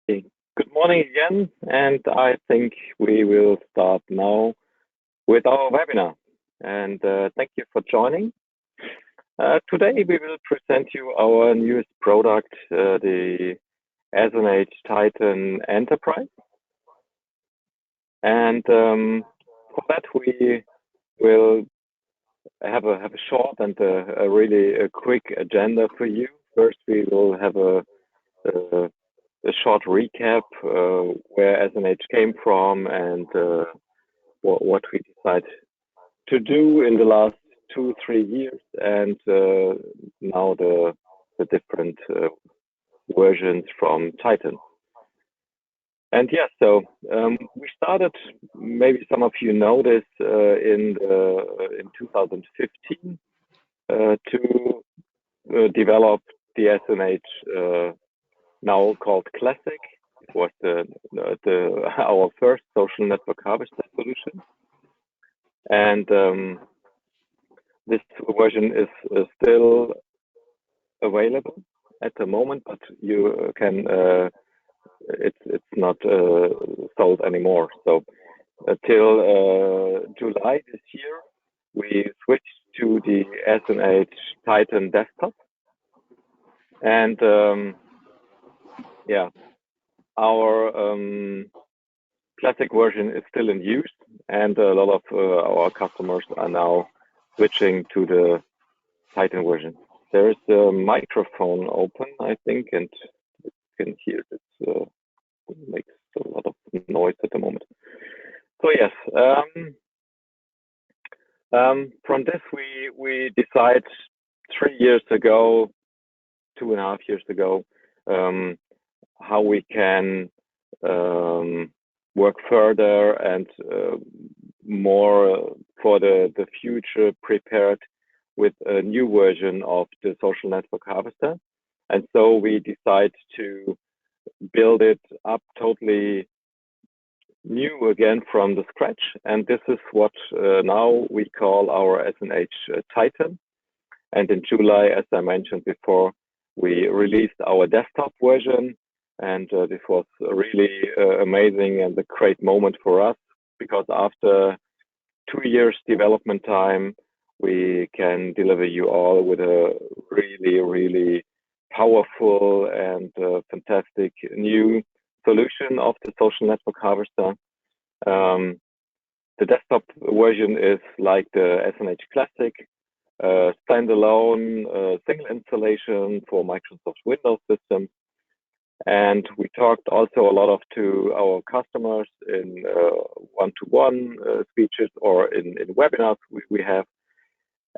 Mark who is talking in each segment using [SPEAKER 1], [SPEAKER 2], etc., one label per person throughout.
[SPEAKER 1] Good morning again, and I think we will start now with our webinar. And thank you for joining. Today we will present you our newest product, the SNH Titan Enterprise. And for that we will have a short and a really quick agenda for you. First, we will have a short recap where SNH came from and what we decided to do in the last 2-3 years, and now the different versions from Titan. And yes, so we started. Maybe some of you know this in 2015 to develop the SNH. Now called Classic. It was our first social network harvester solution, and this version is still available at the moment, but you can it's not sold anymore. So till July this year, we switched to the SNH Titan desktop, and yeah, our classic version is still in use, and a lot of our customers are now switching to the Titan version. There is a microphone open, I think, and you can hear it makes a lot of noise at the moment. So yes, from this we decided 3 years ago, 2.5 years ago, how we can work further and more for the future, prepared with a new version of the social network harvester. And so we decided to build it up totally new again from the scratch. And this is what now we call our SNH Titan. And in July, as I mentioned before, we released our desktop version. And this was really amazing and a great moment for us, because after 2 years development time, we can deliver you all with a really, really powerful and fantastic new solution of the social network harvester. The desktop version is like the SNH Classic, standalone single installation for Microsoft Windows systems. And we talked also a lot to our customers in one-to-one speeches or in webinars we have.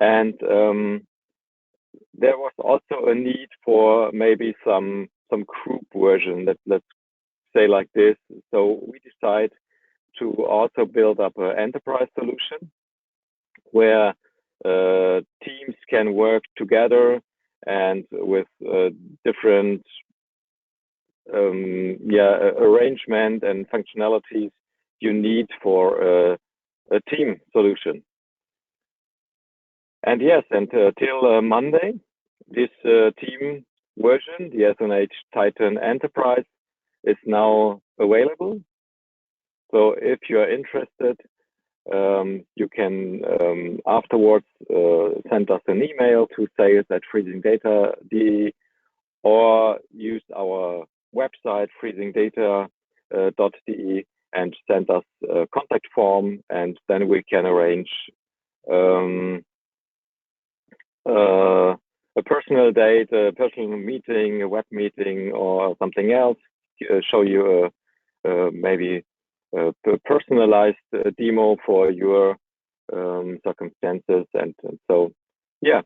[SPEAKER 1] And there was also a need for maybe some group version, let's say like this. So we decided to also build up an enterprise solution where teams can work together and with different arrangement and functionalities you need for a team solution. And yes, and till Monday, this team version, the SNH Titan Enterprise, is now available. So if you are interested, you can afterwards send us an email to sales@freezingdata.de or use our website freezingdata.de and send us a contact form, and then we can arrange a personal date, a personal meeting, a web meeting, or something else. Show you maybe a personalized demo for your circumstances, and so yeah,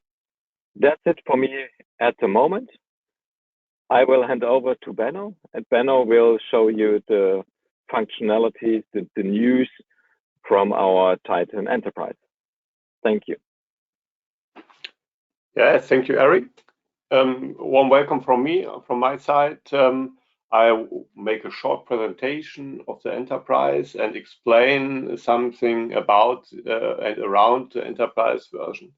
[SPEAKER 1] that's it for me at the moment. I will hand over to Benno, and Benno will show you the functionalities, the news from our Titan Enterprise. Thank you.
[SPEAKER 2] Yeah, thank you, Eric. Warm welcome from me, from my side. I will make a short presentation of the Enterprise and explain something about and around the Enterprise version.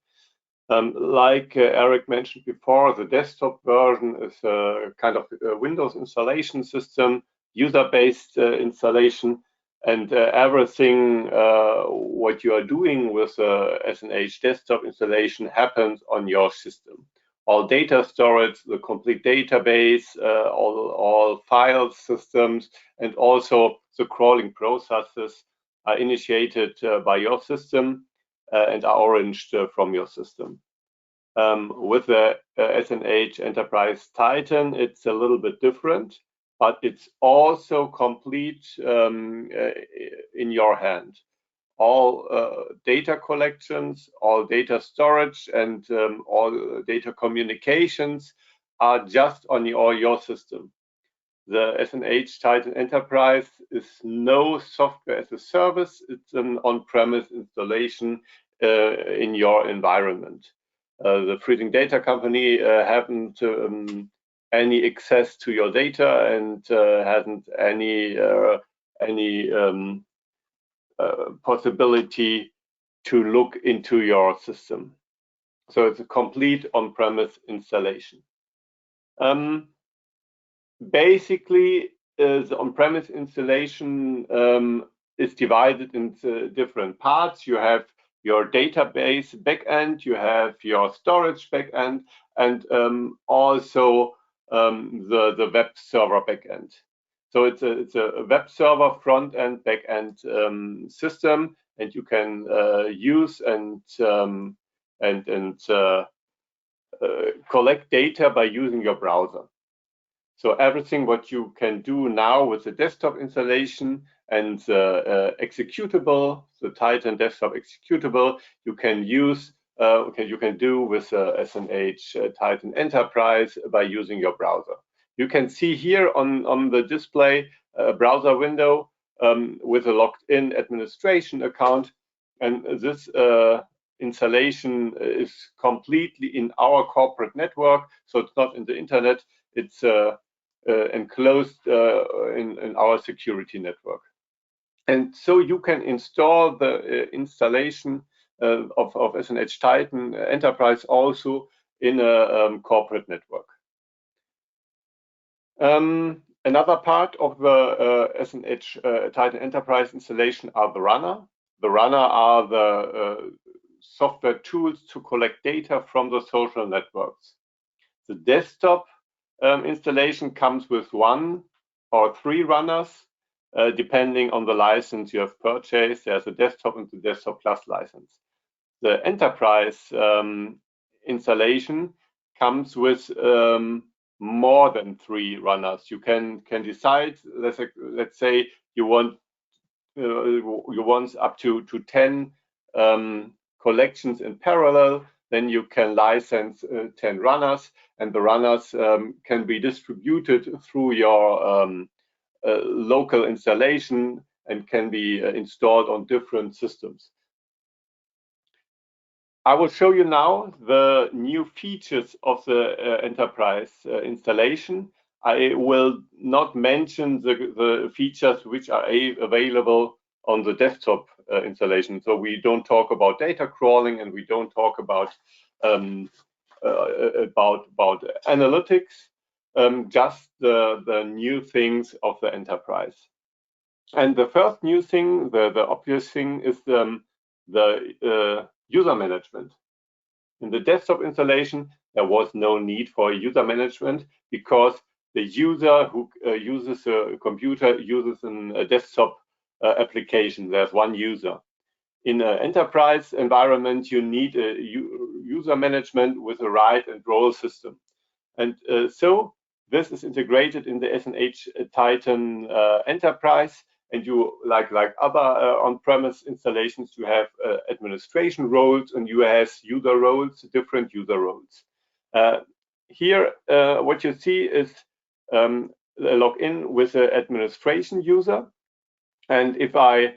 [SPEAKER 2] Like Eric mentioned before, the desktop version is a kind of a Windows installation system, user-based installation, and everything what you are doing with SNH desktop installation happens on your system. All data storage, the complete database, all file systems, and also the crawling processes are initiated by your system and are oranged from your system. With the SNH Enterprise Titan, it's a little bit different, but it's also complete in your hand. All data collections, all data storage, and all data communications are just on your system. The SNH Titan Enterprise is no software as a service. It's an on-premise installation in your environment. The Freezing Data Company haven't any access to your data and hasn't any possibility to look into your system. So it's a complete on-premise installation. Basically, the on-premise installation is divided into different parts. You have your database backend, you have your storage backend, and also the web server backend. So it's a web server front end, back end system, and you can use and collect data by using your browser. So everything what you can do now with the desktop installation and the executable, the Titan desktop executable, you can use, you can do with SNH Titan Enterprise by using your browser. You can see here on the display a browser window with a logged-in administration account, and this installation is completely in our corporate network, so it's not in the internet. It's enclosed in our security network. And so you can install the installation of SNH Titan Enterprise also in a corporate network. Another part of the SNH Titan Enterprise installation are the runner. The runner are the software tools to collect data from the social networks. The desktop installation comes with 1 or 3 runners, depending on the license you have purchased. There's a desktop and the desktop plus license. The enterprise installation comes with more than 3 runners. You can decide. Let's say you want up to 10 collections in parallel. Then you can license 10 runners, and the runners can be distributed through your local installation and can be installed on different systems. I will show you now the new features of the enterprise installation. I will not mention the features which are available on the desktop installation. So we don't talk about data crawling, and we don't talk about analytics, just the new things of the enterprise. And the first new thing, the obvious thing, is the user management. In the desktop installation, there was no need for user management because the user who uses a computer uses a desktop application. There's one user. In an enterprise environment, you need a user management with a write and roll system. And so this is integrated in the SNH Titan Enterprise. And you, like other on-premise installations, you have administration roles and you have user roles, different user roles. Here, what you see is a login with an administration user. And if I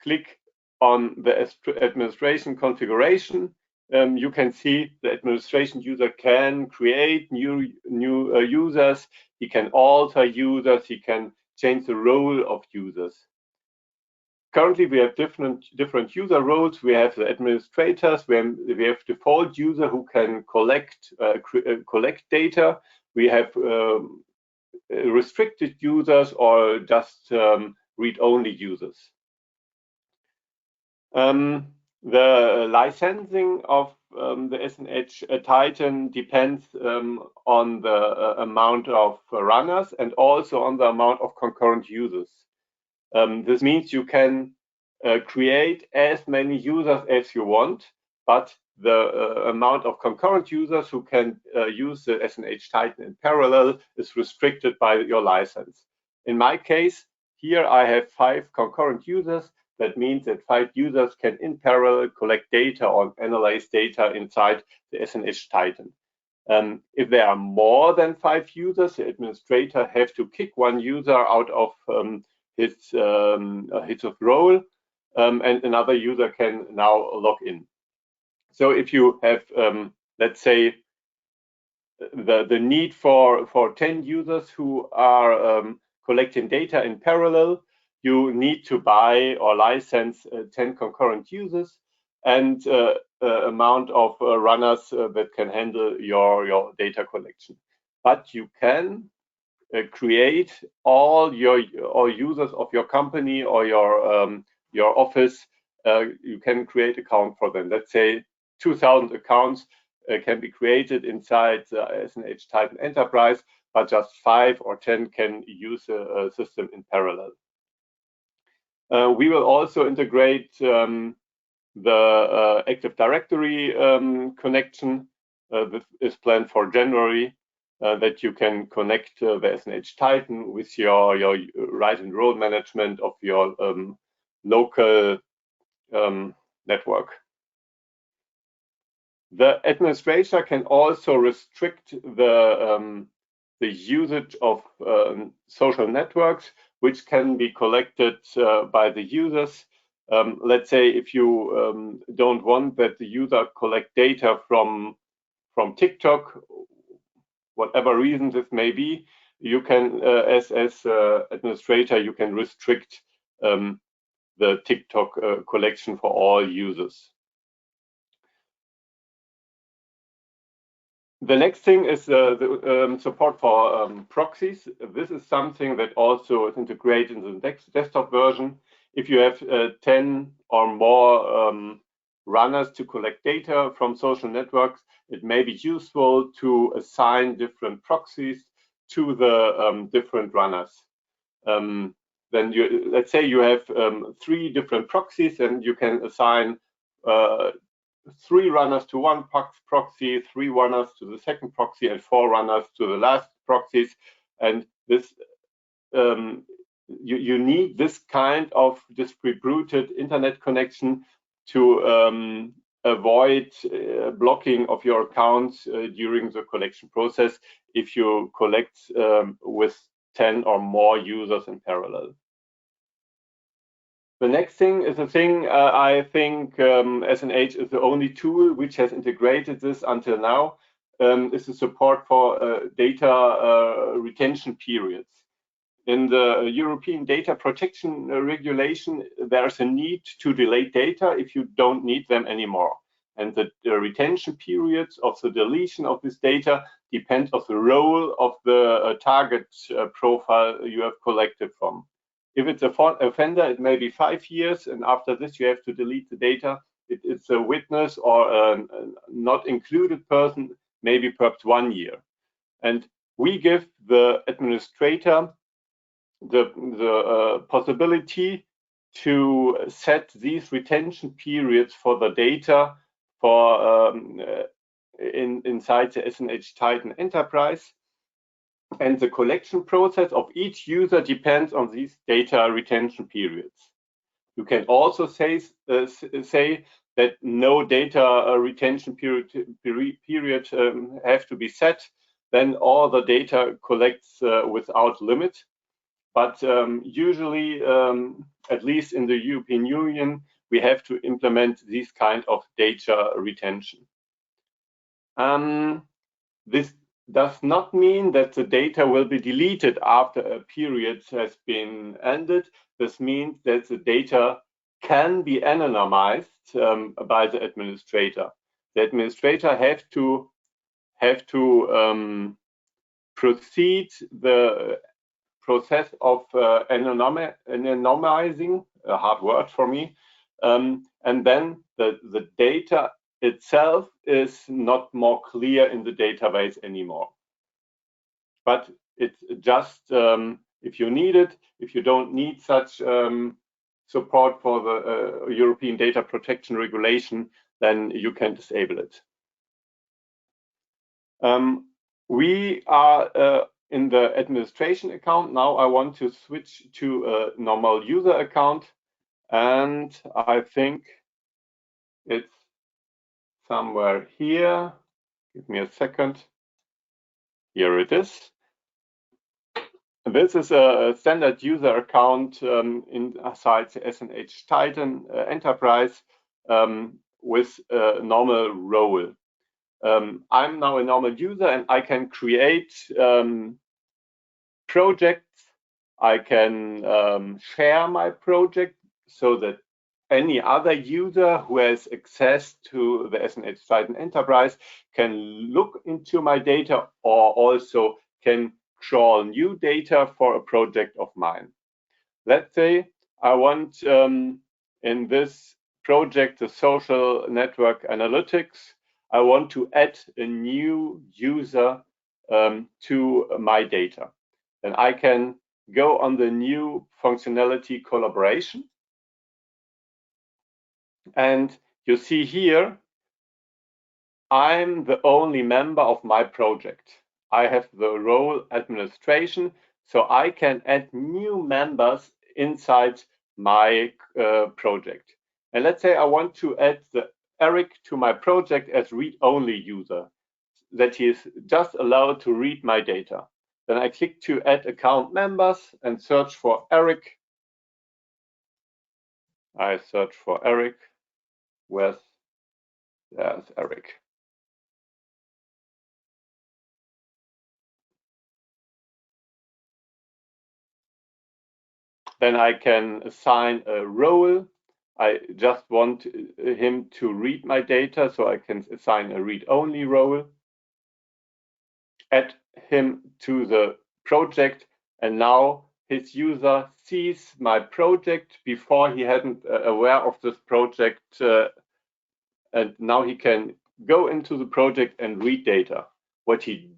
[SPEAKER 2] click on the administration configuration, you can see the administration user can create new users. He can alter users. He can change the role of users. Currently, we have different user roles. We have the administrators. We have default user who can collect data. We have restricted users or just read-only users. The licensing of the SNH Titan depends on the amount of runners and also on the amount of concurrent users. This means you can create as many users as you want, but the amount of concurrent users who can use the SNH Titan in parallel is restricted by your license. In my case, here I have 5 concurrent users. That means that 5 users can in parallel collect data or analyze data inside the SNH Titan. If there are more than 5 users, the administrator have to kick one user out of his role, and another user can now log in. So if you have, let's say, the need for 10 users who are collecting data in parallel, you need to buy or license 10 concurrent users and amount of runners that can handle your data collection. But you can create all users of your company or your office. You can create account for them. Let's say 2,000 accounts can be created inside the SNH Titan Enterprise, but just 5 or 10 can use a system in parallel. We will also integrate the Active Directory connection. This is planned for January, that you can connect the SNH Titan with your write and roll management of your local network. The administrator can also restrict the usage of social networks, which can be collected by the users. Let's say if you don't want that the user collect data from TikTok, whatever reason this may be, you can, as administrator, you can restrict the TikTok collection for all users. The next thing is the support for proxies. This is something that also is integrated in the desktop version. If you have 10 or more runners to collect data from social networks, it may be useful to assign different proxies to the different runners. Then let's say you have 3 different proxies, and you can assign 3 runners to one proxy, 3 runners to the second proxy, and 4 runners to the last proxies. And this you need this kind of distributed internet connection to avoid blocking of your accounts during the collection process if you collect with 10 or more users in parallel. The next thing is a thing I think SNH is the only tool which has integrated this until now, is the support for data retention periods. In the European Data Protection Regulation, there's a need to delete data if you don't need them anymore. And the retention periods of the deletion of this data depend on the role of the target profile you have collected from. If it's a offender, it may be 5 years, and after this you have to delete the data. If it's a witness or a not included person, maybe perhaps 1 year. And we give the administrator the possibility to set these retention periods for the data for inside the SNH Titan Enterprise. And the collection process of each user depends on these data retention periods. You can also say that no data retention period have to be set. Then all the data collects without limit. But usually, at least in the European Union, we have to implement this kind of data retention. does not mean that the data will be deleted after a period has been ended. This means that the data can be anonymized by the administrator. The administrator have to proceed the process of anonymizing, a hard word for me, and then the data itself is not more clear in the database anymore. But it's just if you need it, if you don't need such support for the European Data Protection Regulation, then you can disable it. We are in the administration account. Now I want to switch to a normal user account, and I think it's somewhere here. Give me a second. Here it is. This is a standard user account inside the SNH Titan Enterprise with a normal role. I'm now a normal user and I can create projects. I can share my project so that any other user who has access to the SNH Titan Enterprise can look into my data or also can crawl new data for a project of mine. Let's say I want in this project, the social network analytics, I want to add a new user to my data. Then I can go on the new functionality collaboration. And you see here, I'm the only member of my project. I have the role administration, so I can add new members inside my project. And let's say I want to add Eric to my project as read-only user, that he is just allowed to read my data. Then I click to add account members and search for Eric. I search for Eric. There's Eric. Then I can assign a role. I just want him to read my data, so I can assign a read-only role, add him to the project, and now his user sees my project before he hadn't aware of this project, and now he can go into the project and read data. What he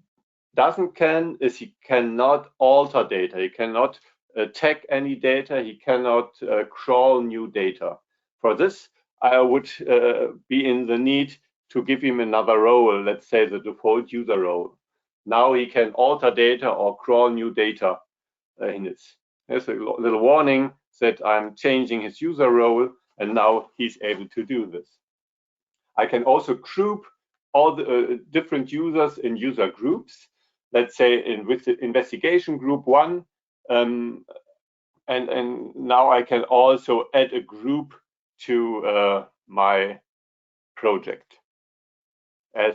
[SPEAKER 2] doesn't can is he cannot alter data. He cannot tag any data. He cannot crawl new data. For this, I would be in the need to give him another role, let's say the default user role. Now he can alter data or crawl new data in it. There's a little warning that I'm changing his user role, and now he's able to do this. I can also group all the different users in user groups. Let's say with the investigation group 1, and now I can also add a group to my project as,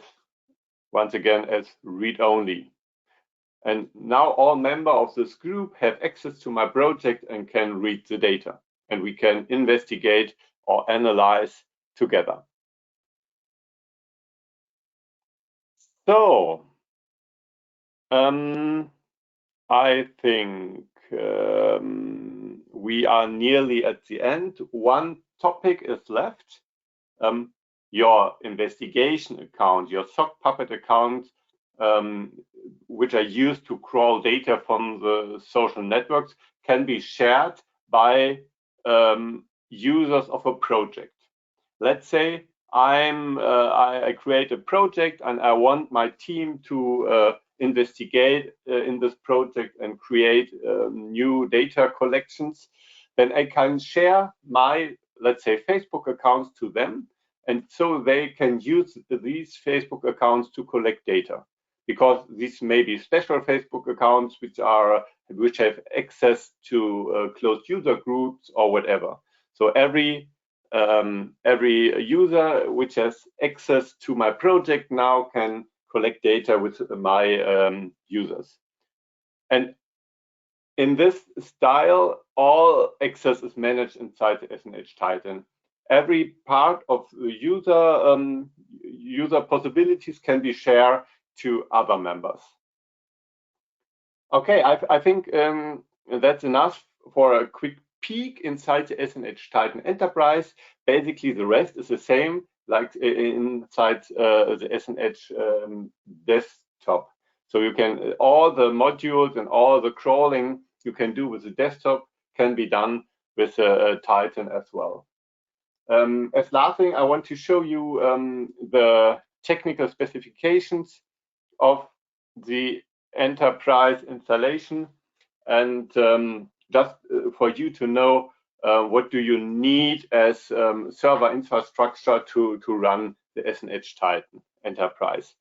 [SPEAKER 2] once again, as read-only. And now all members of this group have access to my project and can read the data, and we can investigate or analyze together. So I think we are nearly at the end. One topic is left. Your investigation account, your sock puppet account, which are used to crawl data from the social networks, can be shared by users of a project. Let's say I create a project and I want my team to investigate in this project and create new data collections. Then I can share my, let's say, Facebook accounts to them, and so they can use these Facebook accounts to collect data, because these may be special Facebook accounts which have access to closed user groups or whatever. So every user which has access to my project now can collect data with my users. And in this style, all access is managed inside the SNH Titan. Every part of the user possibilities can be shared to other members. Okay, I think that's enough for a quick peek inside the SNH Titan Enterprise. Basically, the rest is the same like inside the SNH desktop. So you can, all the modules and all the crawling you can do with the desktop can be done with Titan as well. As last thing, I want to show you the technical specifications of the enterprise installation, and just for you to know what do you need as server infrastructure to run the SNH Titan Enterprise.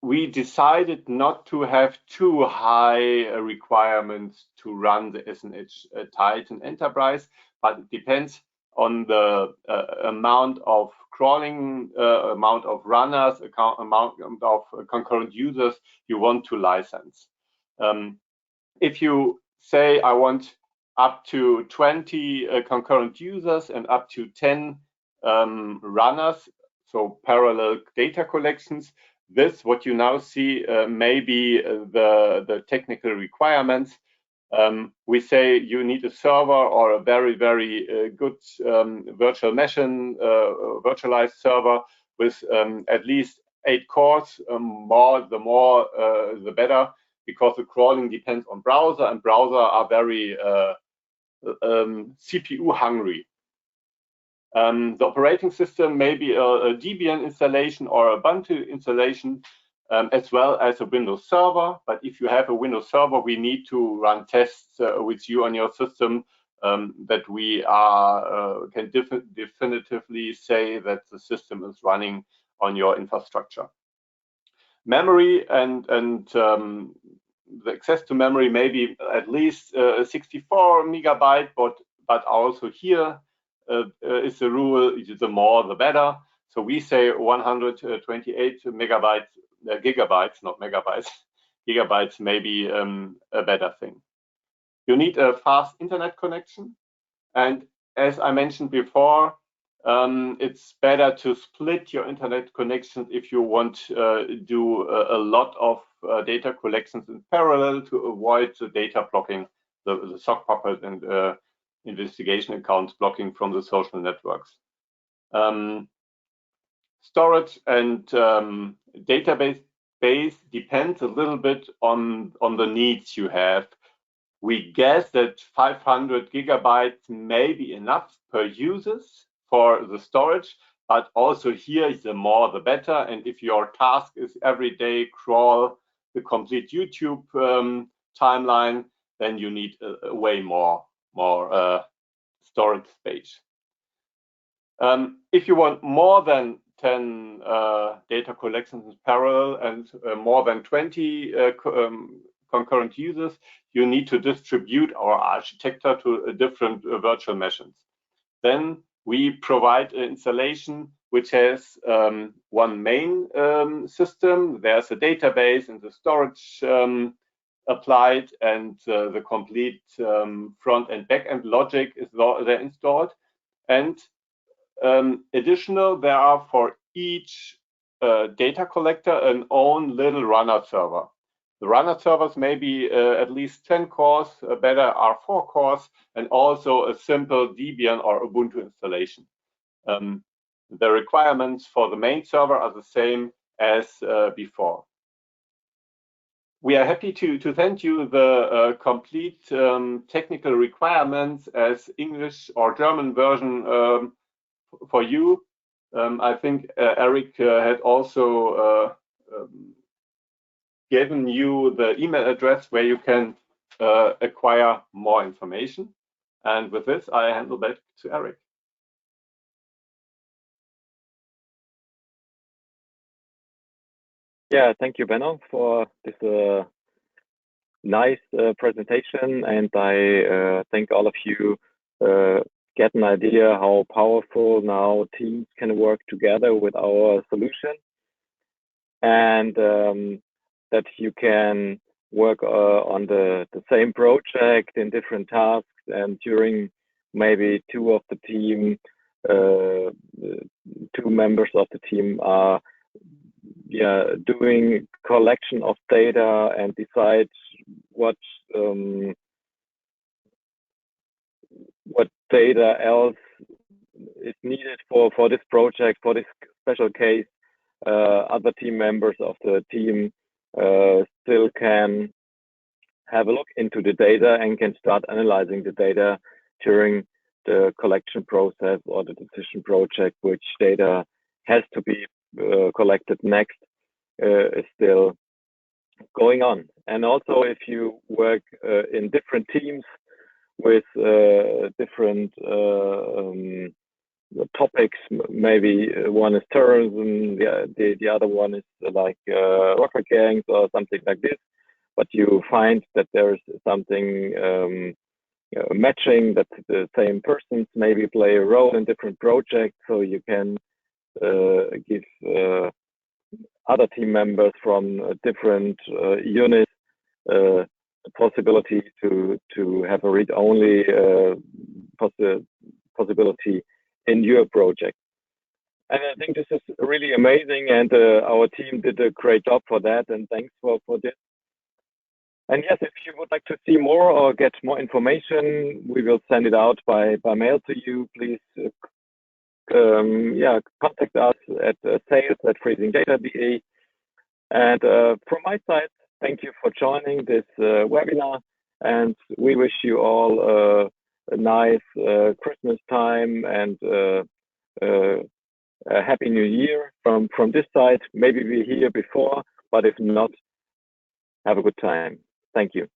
[SPEAKER 2] We decided not to have too high requirements to run the SNH Titan Enterprise, but it depends on the amount of crawling, amount of runners, amount of concurrent users you want to license. If you say I want up to 20 concurrent users and up to 10 runners, so parallel data collections, this, what you now see, may be the technical requirements. We say you need a server or a very, very good virtual machine, virtualized server with at least 8 cores. The more, the better, because the crawling depends on browser, and browser are very CPU hungry. The operating system may be a Debian installation or a Ubuntu installation, as well as a Windows Server. But if you have a Windows Server, we need to run tests with you on your system that we can definitively say that the system is running on your infrastructure. Memory and the access to memory may be at least 64 megabyte, but also here is the rule, the more the better. So we say 128 megabytes, gigabytes, not megabytes, gigabytes may be a better thing. You need a fast internet connection. And as I mentioned before, it's better to split your internet connections if you want to do a lot of data collections in parallel to avoid the data blocking, the sock puppet and investigation accounts blocking from the social networks. Storage and database depends a little bit on the needs you have. We guess that 500 gigabytes may be enough per users for the storage, but also here, the more the better. And if your task is every day crawl the complete YouTube timeline, then you need way more storage space. If you want more than 10 data collections in parallel and more than 20 concurrent users, you need to distribute our architecture to different virtual machines. Then we provide an installation which has one main system. There's a database and the storage applied, and the complete front and back end logic is there installed. And additional, there are for each data collector an own little runner server. The runner servers may be at least 10 cores, better are 4 cores, and also a simple Debian or Ubuntu installation. The requirements for the main server are the same as before. We are happy to send you the complete technical requirements as English or German version for you. I think Eric had also given you the email address where you can acquire more information. And with this, I hand it back to Eric.
[SPEAKER 1] Yeah, thank you, Benno, for this nice presentation. And I thank all of you get an idea how powerful now teams can work together with our solution, and that you can work on the same project in different tasks, and during maybe two members of the team are doing collection of data and decide what data else is needed for this project, for this special case. Other team members of the team still can have a look into the data and can start analyzing the data during the collection process or the decision project. Which data has to be collected next is still going on. And also, if you work in different teams with different topics, maybe one is terrorism, the other one is like rocket gangs or something like this, but you find that there is something matching, that the same persons maybe play a role in different projects, so you can give other team members from different units the possibility to have a read-only possibility in your project. And I think this is really amazing, and our team did a great job for that, and thanks for this. And yes, if you would like to see more or get more information, we will send it out by mail to you. Please contact us at sales@freezingdata.de. And from my side, thank you for joining this webinar, and we wish you all a nice Christmas time and a happy New Year from this side. Maybe we're here before, but if not, have a good time. Thank you.